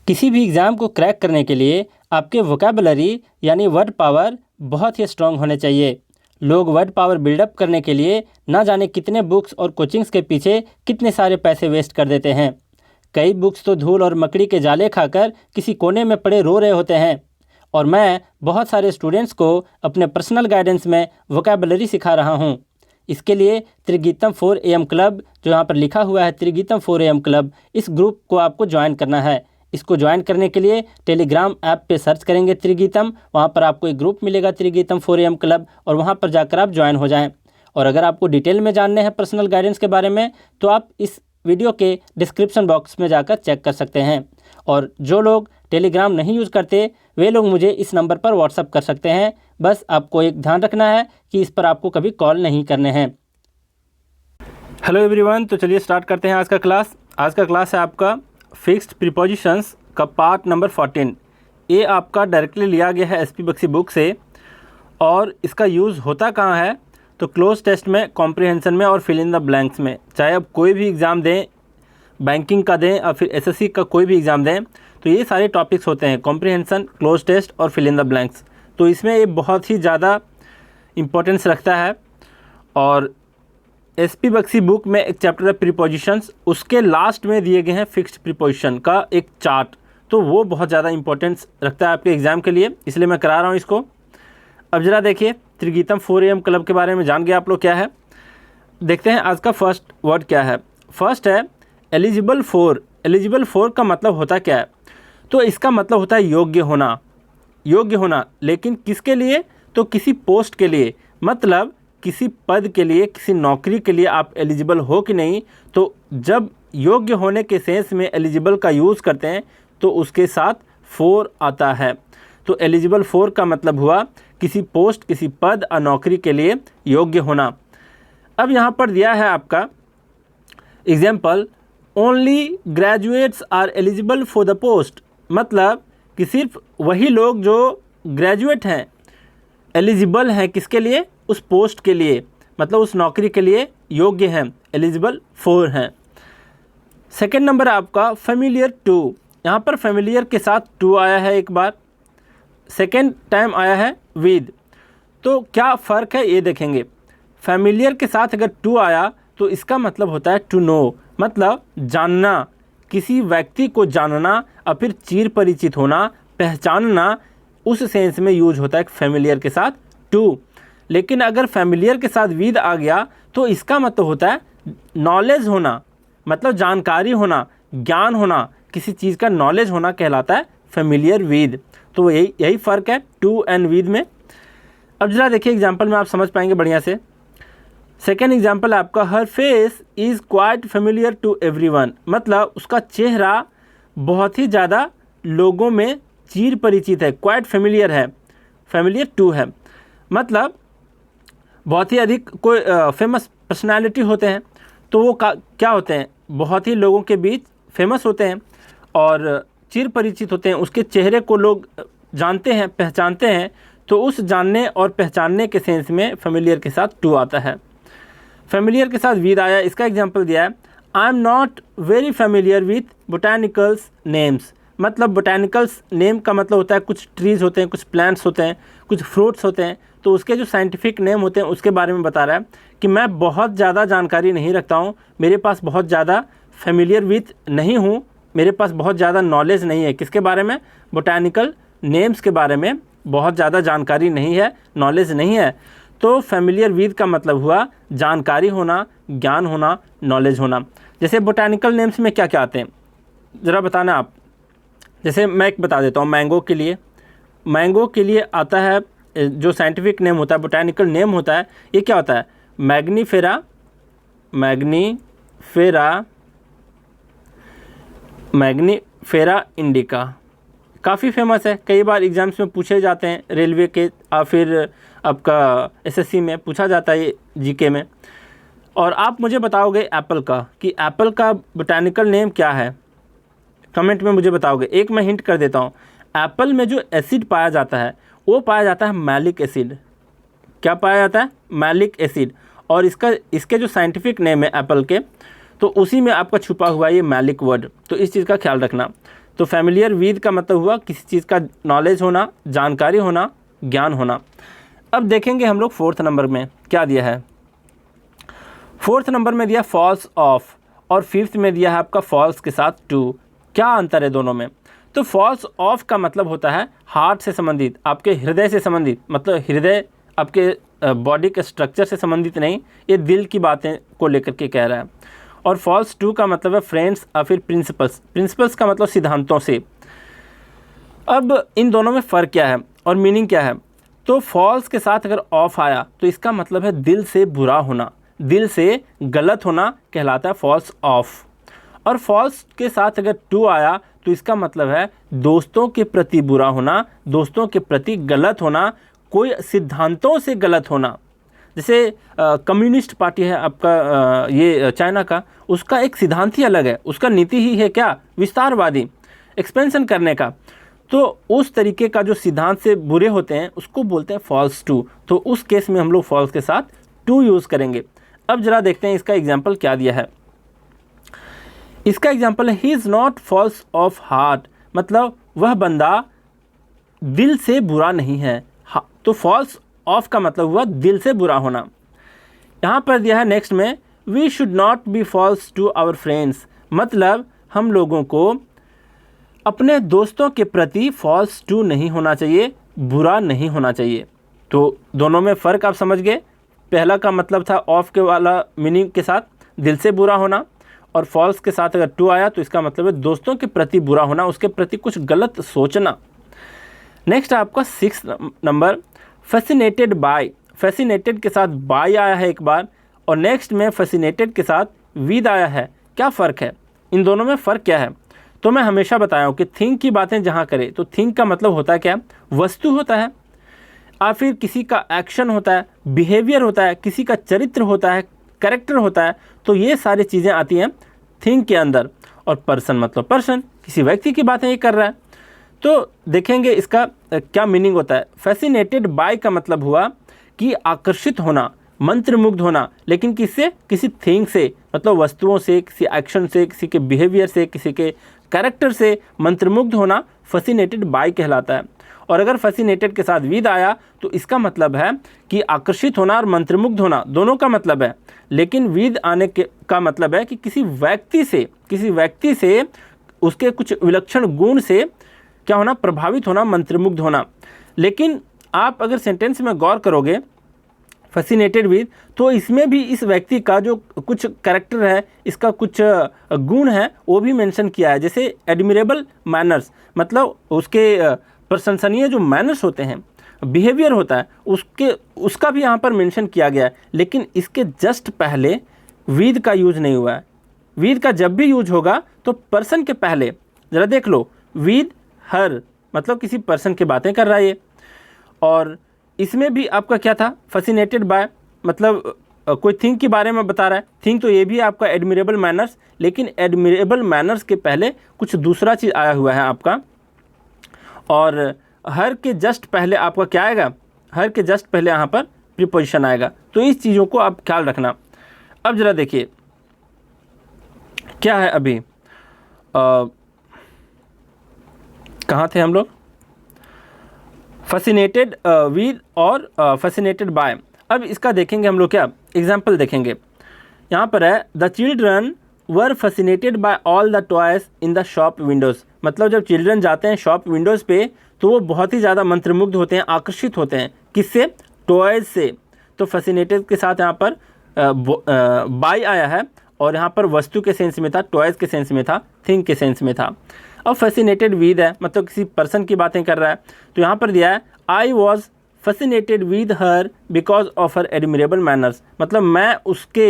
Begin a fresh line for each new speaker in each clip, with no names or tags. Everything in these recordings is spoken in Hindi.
किसी भी एग्ज़ाम को क्रैक करने के लिए आपके वोकैबुलरी यानी वर्ड पावर बहुत ही स्ट्रॉन्ग होने चाहिए। लोग वर्ड पावर बिल्डअप करने के लिए ना जाने कितने बुक्स और कोचिंग्स के पीछे कितने सारे पैसे वेस्ट कर देते हैं। कई बुक्स तो धूल और मकड़ी के जाले खाकर किसी कोने में पड़े रो रहे होते हैं। और मैं बहुत सारे स्टूडेंट्स को अपने पर्सनल गाइडेंस में वोकैबुलरी सिखा रहा हूँ। इसके लिए त्रिगीतम 4 AM क्लब, जो यहाँ पर लिखा हुआ है त्रिगीतम 4 AM क्लब, इस ग्रुप को आपको ज्वाइन करना है। इसको ज्वाइन करने के लिए टेलीग्राम ऐप पे सर्च करेंगे त्रिगीतम, वहाँ पर आपको एक ग्रुप मिलेगा त्रिगीतम 4 AM क्लब, और वहाँ पर जाकर आप ज्वाइन हो जाएं। और अगर आपको डिटेल में जानने हैं पर्सनल गाइडेंस के बारे में, तो आप इस वीडियो के डिस्क्रिप्शन बॉक्स में जाकर चेक कर सकते हैं। और जो लोग टेलीग्राम नहीं यूज़ करते वे लोग मुझे इस नंबर पर व्हाट्सअप कर सकते हैं। बस आपको एक ध्यान रखना है कि इस पर आपको कभी कॉल नहीं करने हैं। हेलो एवरीवन, तो चलिए स्टार्ट करते हैं आज का क्लास। आज का क्लास है आपका फिक्स्ड प्रीपोजिशंस का पार्ट नंबर 14। ये आपका डायरेक्टली लिया गया है एसपी बख्शी बुक से। और इसका यूज़ होता कहाँ है? तो क्लोज टेस्ट में, कॉम्प्रिहेंशन में और फिल इन द ब्लैंक्स में। चाहे आप कोई भी एग्ज़ाम दें, बैंकिंग का दें और फिर एसएससी का कोई भी एग्ज़ाम दें, तो ये सारे टॉपिक्स होते हैं, कॉम्प्रिहेंशन, क्लोज टेस्ट और फिल इन द ब्लैंक्स। तो इसमें ये बहुत ही ज़्यादा इम्पोर्टेंस रखता है। और एसपी बख्शी बुक में एक चैप्टर है प्रीपोजिशंस, उसके लास्ट में दिए गए हैं फिक्स्ड प्रीपोजिशन का एक चार्ट। तो वो बहुत ज़्यादा इंपॉर्टेंस रखता है आपके एग्ज़ाम के लिए, इसलिए मैं करा रहा हूँ इसको। अब ज़रा देखिए, त्रिगीतम 4 AM क्लब के बारे में जान गए आप लोग क्या है। देखते हैं आज का फर्स्ट वर्ड क्या है। फर्स्ट है एलिजिबल फॉर। एलिजिबल फॉर का मतलब होता क्या है? तो इसका मतलब होता है योग्य होना। योग्य होना, लेकिन किसके लिए? तो किसी पोस्ट के लिए, मतलब किसी पद के लिए, किसी नौकरी के लिए आप एलिजिबल हो कि नहीं। तो जब योग्य होने के सेंस में एलिजिबल का यूज़ करते हैं तो उसके साथ फॉर आता है। तो एलिजिबल फॉर का मतलब हुआ किसी पोस्ट, किसी पद या नौकरी के लिए योग्य होना। अब यहाँ पर दिया है आपका example, only graduates are eligible for the post. मतलब कि सिर्फ वही लोग जो ग्रेजुएट हैं एलिजिबल हैं किसके लिए? उस पोस्ट के लिए, मतलब उस नौकरी के लिए योग्य हैं, एलिजिबल फॉर हैं। सेकेंड नंबर आपका फेमिलियर टू। यहाँ पर फेमिलियर के साथ टू आया है एक बार, सेकेंड टाइम आया है विद। तो क्या फ़र्क है ये देखेंगे। फेमिलियर के साथ अगर टू आया तो इसका मतलब होता है टू नो, मतलब जानना, किसी व्यक्ति को जानना और फिर चिर परिचित होना, पहचानना, उस सेंस में यूज होता है फेमिलियर के साथ टू। लेकिन अगर फेमिलियर के साथ विद आ गया तो इसका मतलब होता है नॉलेज होना, मतलब जानकारी होना, ज्ञान होना, किसी चीज़ का नॉलेज होना कहलाता है फेमिलियर विद। तो यही फ़र्क है टू एंड विद में। अब जरा देखिए एग्जाम्पल में आप समझ पाएंगे बढ़िया से। सेकेंड एग्जाम्पल आपका, हर face is quite familiar to everyone. मतलब उसका चेहरा बहुत ही ज़्यादा लोगों में चिर परिचित है, क्वाइट फेमिलियर है, फेमिलियर टू है। मतलब बहुत ही अधिक कोई फेमस पर्सनालिटी होते हैं तो वो क्या होते हैं, बहुत ही लोगों के बीच फेमस होते हैं और चिर परिचित होते हैं, उसके चेहरे को लोग जानते हैं, पहचानते हैं। तो उस जानने और पहचानने के सेंस में फेमिलियर के साथ टू आता है। फेमिलियर के साथ विद आया, इसका एग्जांपल दिया है, I am not very familiar with botanicals names. मतलब बोटानिकल्स नेम का मतलब होता है कुछ ट्रीज़ होते हैं, कुछ प्लांट्स होते हैं, कुछ फ्रूट्स होते हैं, तो उसके जो साइंटिफिक नेम होते हैं उसके बारे में बता रहा है कि मैं बहुत ज़्यादा जानकारी नहीं रखता हूँ, मेरे पास बहुत ज़्यादा फेमिलियर विथ नहीं हूँ, मेरे पास बहुत ज़्यादा नॉलेज नहीं है। किसके बारे में? बोटानिकल नेम्स के बारे में बहुत ज़्यादा जानकारी नहीं है, नॉलेज नहीं है। तो फेमिलियर विद का मतलब हुआ जानकारी होना, ज्ञान होना, नॉलेज होना। जैसे बोटानिकल नेम्स में क्या क्या आते हैं ज़रा बताना आप। जैसे मैं एक बता देता हूँ, मैंगो के लिए आता है जो साइंटिफिक नेम होता है, बोटानिकल नेम होता है, ये क्या होता है? Mangifera indica. काफ़ी फेमस है, कई बार एग्जाम्स में पूछे जाते हैं, रेलवे के या फिर आपका एसएससी में पूछा जाता है जीके में। और आप मुझे बताओगे एप्पल का, कि एप्पल का बोटानिकल नेम क्या है, कमेंट में मुझे बताओगे। एक मैं हिंट कर देता हूँ, एप्पल में जो एसिड पाया जाता है वो पाया जाता है मैलिक एसिड। क्या पाया जाता है? Malic acid. और इसके जो साइंटिफिक नेम है एप्पल के, तो उसी में आपका छुपा हुआ ये मैलिक वर्ड। तो इस चीज़ का ख्याल रखना। तो फैमिलियर विद का मतलब हुआ किसी चीज़ का नॉलेज होना, जानकारी होना, ज्ञान होना। अब देखेंगे हम लोग 4th नंबर में क्या दिया है। 4th नंबर में दिया फॉल्स ऑफ और 5th में दिया है आपका फॉल्स के साथ टू। क्या अंतर है दोनों में? तो फॉल्स ऑफ का मतलब होता है हार्ट से संबंधित, आपके हृदय से संबंधित, मतलब हृदय आपके बॉडी के स्ट्रक्चर से संबंधित नहीं, ये दिल की बातें को लेकर के कह रहा है। और फॉल्स टू का मतलब है फ्रेंड्स या फिर प्रिंसिपल्स। प्रिंसिपल्स का मतलब सिद्धांतों से। अब इन दोनों में फ़र्क क्या है और मीनिंग क्या है? तो फॉल्स के साथ अगर ऑफ आया तो इसका मतलब है दिल से बुरा होना, दिल से गलत होना कहलाता है फॉल्स ऑफ। और फॉल्स के साथ अगर टू आया तो इसका मतलब है दोस्तों के प्रति बुरा होना, दोस्तों के प्रति गलत होना, कोई सिद्धांतों से गलत होना। जैसे कम्युनिस्ट पार्टी है आपका ये चाइना का, उसका एक सिद्धांत ही अलग है, उसका नीति ही है क्या? विस्तारवादी, एक्सपेंशन करने का। तो उस तरीके का जो सिद्धांत से बुरे होते हैं उसको बोलते हैं फॉल्स टू। तो उस केस में हम लोग फॉल्स के साथ टू यूज़ करेंगे। अब जरा देखते हैं इसका एग्जाम्पल क्या दिया है। इसका एग्जाम्पल है he is not false of heart, मतलब वह बंदा दिल से बुरा नहीं है। तो फॉल्स ऑफ का मतलब हुआ दिल से बुरा होना। यहाँ पर दिया है नेक्स्ट में we should not be false to our friends, मतलब हम लोगों को अपने दोस्तों के प्रति फॉल्स टू नहीं होना चाहिए, बुरा नहीं होना चाहिए। तो दोनों में फ़र्क आप समझ गए। पहला का मतलब था ऑफ के वाला मीनिंग के साथ दिल से बुरा होना, और फॉल्स के साथ अगर टू आया तो इसका मतलब है दोस्तों के प्रति बुरा होना, उसके प्रति कुछ गलत सोचना। नेक्स्ट आपका 6th number fascinated by. Fascinated के साथ बाय आया है एक बार, और नेक्स्ट में फैसिनेटेड के साथ विद आया है। क्या फ़र्क है इन दोनों में? फ़र्क क्या है? तो मैं हमेशा बताया हूँ कि थिंक की बातें जहाँ करें तो थिंक का मतलब होता है क्या? वस्तु होता है, या फिर किसी का एक्शन होता है, बिहेवियर होता है, किसी का चरित्र होता है, कैरेक्टर होता है। तो ये सारी चीज़ें आती हैं थिंक के अंदर। और पर्सन मतलब पर्सन, किसी व्यक्ति की बातें ये कर रहा है। तो देखेंगे इसका क्या मीनिंग होता है। फैसिनेटेड बाय का मतलब हुआ कि आकर्षित होना, मंत्रमुग्ध होना, लेकिन किससे? किसी थिंग से, मतलब वस्तुओं से, किसी एक्शन से, किसी के बिहेवियर से, किसी के कैरेक्टर से मंत्रमुग्ध होना फैसिनेटेड बाय कहलाता है। और अगर फैसिनेटेड के साथ विद आया तो इसका मतलब है कि आकर्षित होना और मंत्रमुग्ध होना दोनों का मतलब है। लेकिन विद आने के का मतलब है कि किसी व्यक्ति से उसके कुछ विलक्षण गुण से क्या होना? प्रभावित होना, मंत्रमुग्ध होना। लेकिन आप अगर सेंटेंस में गौर करोगे फैसिनेटेड विद, तो इसमें भी इस व्यक्ति का जो कुछ कैरेक्टर है, इसका कुछ गुण है, वो भी मेंशन किया है। जैसे एडमिरेबल मैनर्स, मतलब उसके प्रशंसनीय जो मैनर्स होते हैं, बिहेवियर होता है, उसका भी यहाँ पर मेंशन किया गया है। लेकिन इसके जस्ट पहले विद का यूज नहीं हुआ है। विद का जब भी यूज होगा तो पर्सन के पहले, ज़रा देख लो, विद हर, मतलब किसी पर्सन की बातें कर रहा है ये। और इसमें भी आपका क्या था? फैसिनेटेड बाय, मतलब कोई थिंग के बारे में बता रहा है। थिंग तो ये भी आपका एडमिरेबल मैनर्स, लेकिन एडमिरेबल मैनर्स के पहले कुछ दूसरा चीज़ आया हुआ है आपका। और हर के जस्ट पहले आपका क्या आएगा? हर के जस्ट पहले यहाँ पर प्रीपोजिशन आएगा। तो इस चीज़ों को आप ख्याल रखना। अब ज़रा देखिए क्या है अभी, कहाँ थे हम लोग? फैसिनेटेड विद और फैसिनेटेड बाय। अब इसका देखेंगे हम लोग, क्या एग्जाम्पल देखेंगे। यहाँ पर है the children were fascinated by all the toys in the shop Windows, मतलब जब चिल्ड्रन जाते हैं शॉप विंडोज़ पे तो वो बहुत ही ज़्यादा मंत्रमुग्ध होते हैं, आकर्षित होते हैं। किससे? टॉयज़ से। तो फैसिनेटेड के साथ यहाँ पर बाय आया है, और यहाँ पर वस्तु के सेंस में था, टॉयज़ के सेंस में था, थिंग के सेंस में था। अब फैसिनेटेड विद है, मतलब किसी पर्सन की बातें कर रहा है। तो यहाँ पर दिया है I was fascinated with her because of her admirable manners, मतलब मैं उसके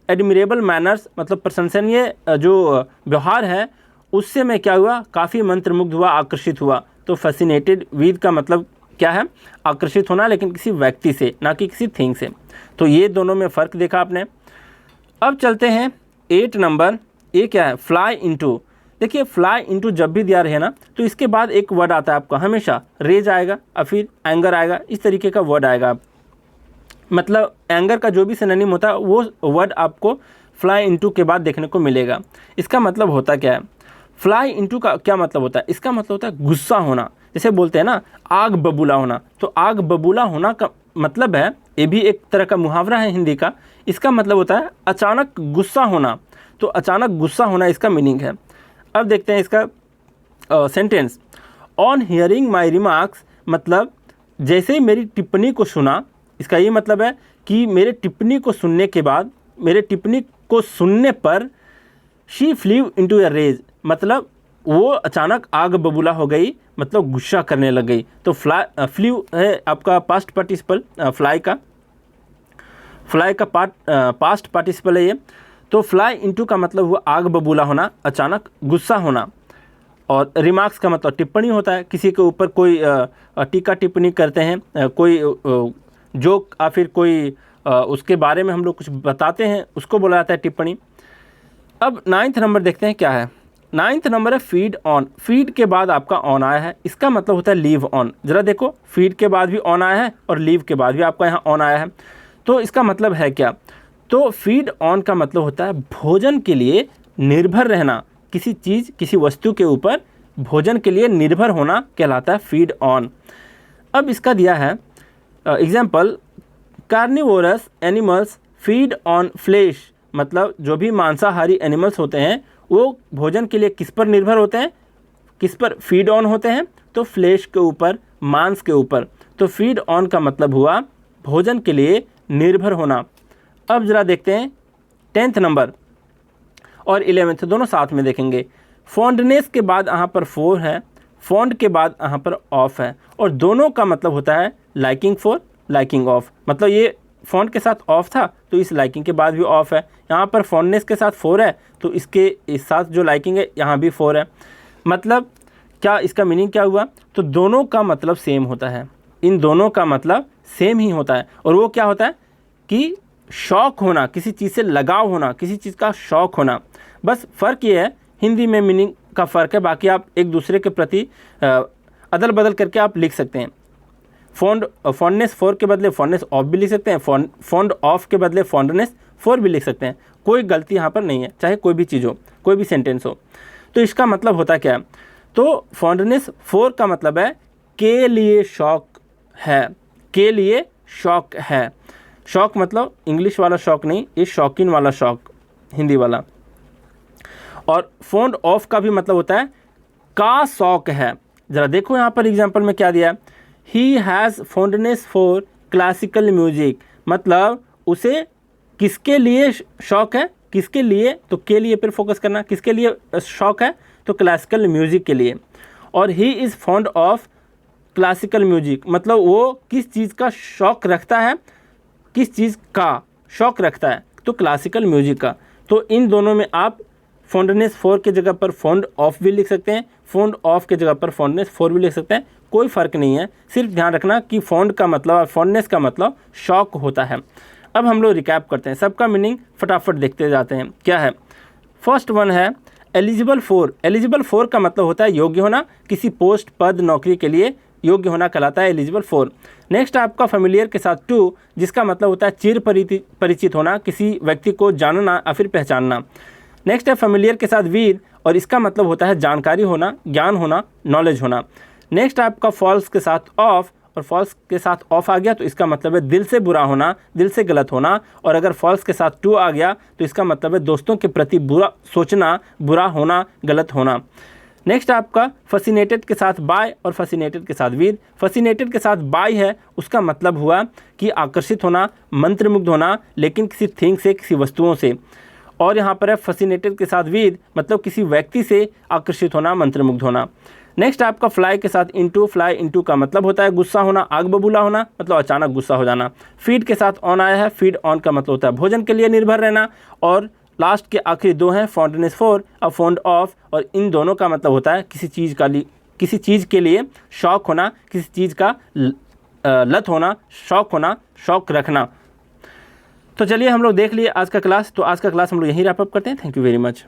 एडमिरेबल मैनर्स, मतलब प्रशंसनीय जो व्यवहार है, उससे मैं क्या हुआ? काफ़ी मंत्रमुग्ध हुआ, आकर्षित हुआ। तो फैसिनेटेड विद का मतलब क्या है? आकर्षित होना, लेकिन किसी व्यक्ति से, ना कि किसी थिंग से। तो ये दोनों में फ़र्क देखा आपने। अब चलते हैं 8 नंबर। ये क्या है? Fly into. देखिए फ्लाई इनटू जब भी दिया रहे ना तो इसके बाद एक वर्ड आता है आपका, हमेशा रेज आएगा और फिर एंगर आएगा, इस तरीके का वर्ड आएगा। मतलब एंगर का जो भी सिनोनिम होता है वो वर्ड आपको फ्लाई इनटू के बाद देखने को मिलेगा। इसका मतलब होता क्या है? फ्लाई इनटू का क्या मतलब होता है? इसका मतलब होता है गुस्सा होना। जैसे बोलते हैं ना आग बबूला होना, तो आग बबूला होना का मतलब है, ये भी एक तरह का मुहावरा है हिंदी का, इसका मतलब होता है अचानक गुस्सा होना। तो अचानक गुस्सा होना इसका मीनिंग है। अब देखते हैं इसका sentence. On hearing my remarks मतलब जैसे ही मेरी टिप्पणी को सुना, इसका ये मतलब है कि मेरे टिप्पणी को सुनने के बाद, मेरे टिप्पणी को सुनने पर she flew into a rage मतलब वो अचानक आग बबूला हो गई, मतलब गुस्सा करने लग गई। तो फ्लीव है आपका पास्ट पार्टिसिपल, फ्लाई का पास्ट पार्टिसिपल है ये। तो फ्लाई इनटू का मतलब हुआ आग बबूला होना, अचानक गुस्सा होना। और रिमार्क्स का मतलब टिप्पणी होता है, किसी के ऊपर कोई टीका टिप्पणी करते हैं, कोई जोक या फिर कोई उसके बारे में हम लोग कुछ बताते हैं, उसको बोला जाता है टिप्पणी। अब 9th नंबर देखते हैं क्या है। 9th नंबर है फीड ऑन। फीड के बाद आपका ऑन आया है, इसका मतलब होता है लीव ऑन। ज़रा देखो, फीड के बाद भी ऑन आया है और लीव के बाद भी आपका यहाँ ऑन आया है, तो इसका मतलब है क्या? तो फीड ऑन का मतलब होता है भोजन के लिए निर्भर रहना, किसी चीज़ किसी वस्तु के ऊपर भोजन के लिए निर्भर होना कहलाता है फीड ऑन। अब इसका दिया है example, carnivorous animals feed on flesh मतलब जो भी मांसाहारी एनिमल्स होते हैं वो भोजन के लिए किस पर निर्भर होते हैं, किस पर फीड ऑन होते हैं? तो फ्लेश के ऊपर, मांस के ऊपर। तो फीड ऑन का मतलब हुआ भोजन के लिए निर्भर होना। अब ज़रा देखते हैं 10th नंबर और 11th दोनों साथ में देखेंगे। फॉन्डनेस के बाद यहाँ पर फोर है, फॉन्ड के बाद यहाँ पर ऑफ है, और दोनों का मतलब होता है लाइकिंग फॉर, लाइकिंग ऑफ। मतलब ये फॉन्ड के साथ ऑफ था तो इस लाइकिंग के बाद भी ऑफ है। यहाँ पर फॉन्डनेस के साथ फोर है तो इसके इस साथ जो लाइकिंग है यहाँ भी फोर है। मतलब क्या इसका मीनिंग क्या हुआ? तो दोनों का मतलब सेम होता है, इन दोनों का मतलब सेम ही होता है। और वो क्या होता है कि शौक होना, किसी चीज़ से लगाव होना, किसी चीज़ का शौक होना। बस फ़र्क ये है हिंदी में मीनिंग का फ़र्क है, बाकी आप एक दूसरे के प्रति अदल बदल करके आप लिख सकते हैं। फॉन्डनेस फोर के बदले फॉन्डनेस ऑफ भी लिख सकते हैं, फॉन्ड ऑफ के बदले फॉन्डनेस फोर भी लिख सकते हैं। कोई गलती यहाँ पर नहीं है, चाहे कोई भी चीज़ हो, कोई भी सेंटेंस हो। तो इसका मतलब होता क्या है? तो फॉन्डनेस फोर का मतलब है के लिए शौक है, के लिए शौक है। शौक मतलब इंग्लिश वाला शौक नहीं, ये शौकीन वाला शौक, हिंदी वाला। और फॉन्ड ऑफ का भी मतलब होता है का शौक है। ज़रा देखो यहाँ पर एग्जाम्पल में क्या दिया है, he has fondness for classical music मतलब उसे किसके लिए शौक है, किसके लिए, तो के लिए पर फोकस करना, किसके लिए शौक है? तो क्लासिकल म्यूजिक के लिए। और he is fond of classical music मतलब वो किस चीज़ का शौक रखता है, किस चीज़ का शौक रखता है? तो क्लासिकल म्यूजिक का। तो इन दोनों में आप फॉन्डनेस फोर के जगह पर फॉन्ड ऑफ भी लिख सकते हैं, फॉन्ड ऑफ के जगह पर फॉन्डनेस फोर भी लिख सकते हैं, कोई फ़र्क नहीं है। सिर्फ ध्यान रखना कि फॉन्ड का मतलब और फॉन्डनेस का मतलब शौक होता है। अब हम लोग रिकैप करते हैं, सबका मीनिंग फटाफट देखते जाते हैं क्या है। फर्स्ट वन है एलिजिबल फॉर। एलिजिबल फॉर का मतलब होता है योग्य होना, किसी पोस्ट, पद, नौकरी के लिए योग्य होना कहलाता है एलिजिबल फॉर। नेक्स्ट आपका फेमिलियर के साथ टू, जिसका मतलब होता है चिर परिचित होना, किसी व्यक्ति को जानना या फिर पहचानना। नेक्स्ट है फेमिलियर के साथ विद, और इसका मतलब होता है जानकारी होना, ज्ञान होना, नॉलेज होना। नेक्स्ट आपका फॉल्स के साथ ऑफ, और फॉल्स के साथ ऑफ आ गया तो इसका मतलब है दिल से बुरा होना, दिल से गलत होना। और अगर फॉल्स के साथ टू आ गया तो इसका मतलब है दोस्तों के प्रति बुरा सोचना, बुरा होना, गलत होना। नेक्स्ट आपका फैसिनेटेड के साथ बाय और फैसिनेटेड के साथ विद। फैसिनेटेड के साथ बाय है, उसका मतलब हुआ कि आकर्षित होना, मंत्रमुग्ध होना, लेकिन किसी थिंग से, किसी वस्तुओं से। और यहाँ पर है फैसिनेटेड के साथ विद मतलब किसी व्यक्ति से आकर्षित होना, मंत्रमुग्ध होना। नेक्स्ट आपका फ्लाई के साथ इनटू। फ्लाई इनटू का मतलब होता है गुस्सा होना, आग बबूला होना, मतलब अचानक गुस्सा हो जाना। फीड के साथ ऑन आया है, फीड ऑन का मतलब होता है भोजन के लिए निर्भर रहना। और लास्ट के आखिरी दो हैं फॉन्डनेस फॉर और फॉन्ड ऑफ, और इन दोनों का मतलब होता है किसी चीज़ के लिए शौक होना, किसी चीज़ का लत होना, शौक होना, शौक रखना। तो चलिए हम लोग देख लिए आज का क्लास। तो आज का क्लास हम लोग यहीं रैप अप करते हैं। Thank you very much.